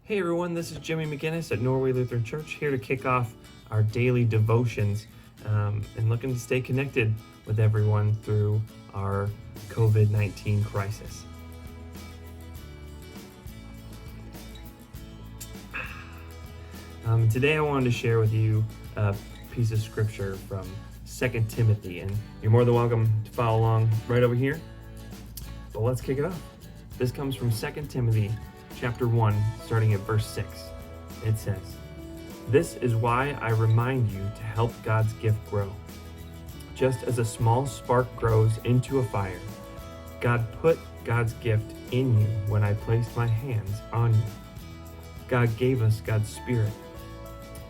Hey everyone, this is Jimmy McGinness at Norway Lutheran Church, here to kick off our daily devotions and looking to stay connected with everyone through our COVID-19 crisis. Today I wanted to share with you a piece of scripture from 2 Timothy, and you're more than welcome to follow along right over here. But let's kick it off. This comes from 2 Timothy chapter 1, starting at verse 6. It says, "This is why I remind you to help God's gift grow. Just as a small spark grows into a fire, God put God's gift in you when I placed my hands on you. God gave us God's Spirit,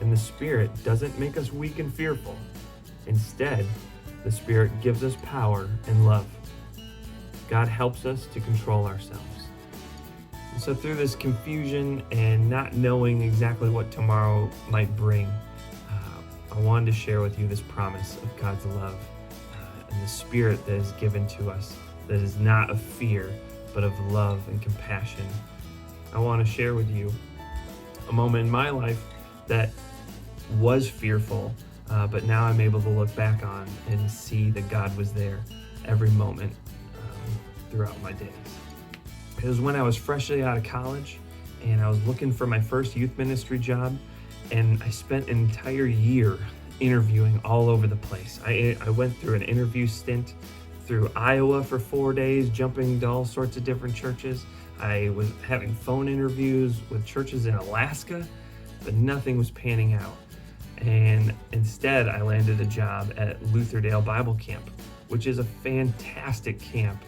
and the Spirit doesn't make us weak and fearful. Instead, the Spirit gives us power and love. God helps us to control ourselves." So through this confusion and not knowing exactly what tomorrow might bring, I wanted to share with you this promise of God's love and the Spirit that is given to us, that is not of fear, but of love and compassion. I want to share with you a moment in my life that was fearful, but now I'm able to look back on and see that God was there every moment throughout my days. It was when I was freshly out of college and I was looking for my first youth ministry job, and I spent an entire year interviewing all over the place. I went through an interview stint through Iowa for 4 days, jumping to all sorts of different churches. I was having phone interviews with churches in Alaska, but nothing was panning out. And instead, I landed a job at Lutherdale Bible Camp, which is a fantastic camp,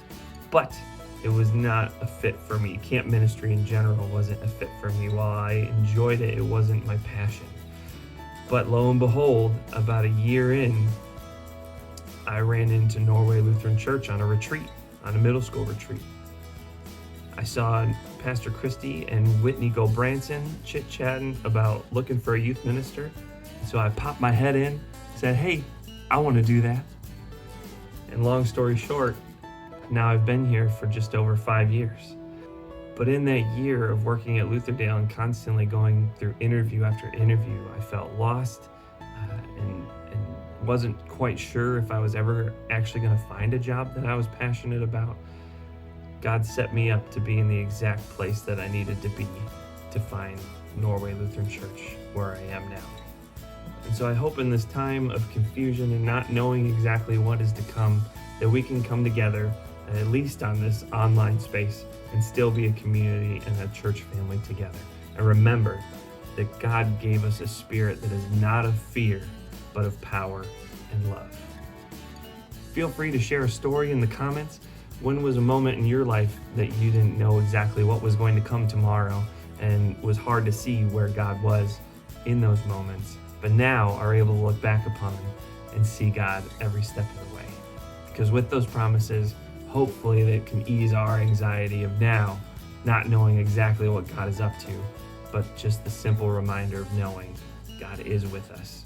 but it was not a fit for me. Camp ministry in general wasn't a fit for me. While I enjoyed it, it wasn't my passion. But lo and behold, about a year in, I ran into Norway Lutheran Church on a retreat, on a middle school retreat. I saw Pastor Christy and Whitney Gobranson chit-chatting about looking for a youth minister. So I popped my head in, said, "Hey, I want to do that." And long story short, now I've been here for just over 5 years. But in that year of working at Lutherdale and constantly going through interview after interview, I felt lost and wasn't quite sure if I was ever actually going to find a job that I was passionate about. God set me up to be in the exact place that I needed to be to find Norway Lutheran Church where I am now. And so I hope in this time of confusion and not knowing exactly what is to come, that we can come together, at least on this online space, and still be a community and a church family together. And remember that God gave us a spirit that is not of fear, but of power and love. Feel free to share a story in the comments. When was a moment in your life that you didn't know exactly what was going to come tomorrow and was hard to see where God was in those moments, but now are able to look back upon and see God every step of the way? Because with those promises, hopefully that can ease our anxiety of now not knowing exactly what God is up to, but just the simple reminder of knowing God is with us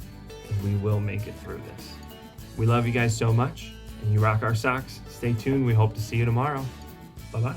and we will make it through this. We love you guys so much, and you rock our socks. Stay tuned. We hope to see you tomorrow. Bye-bye.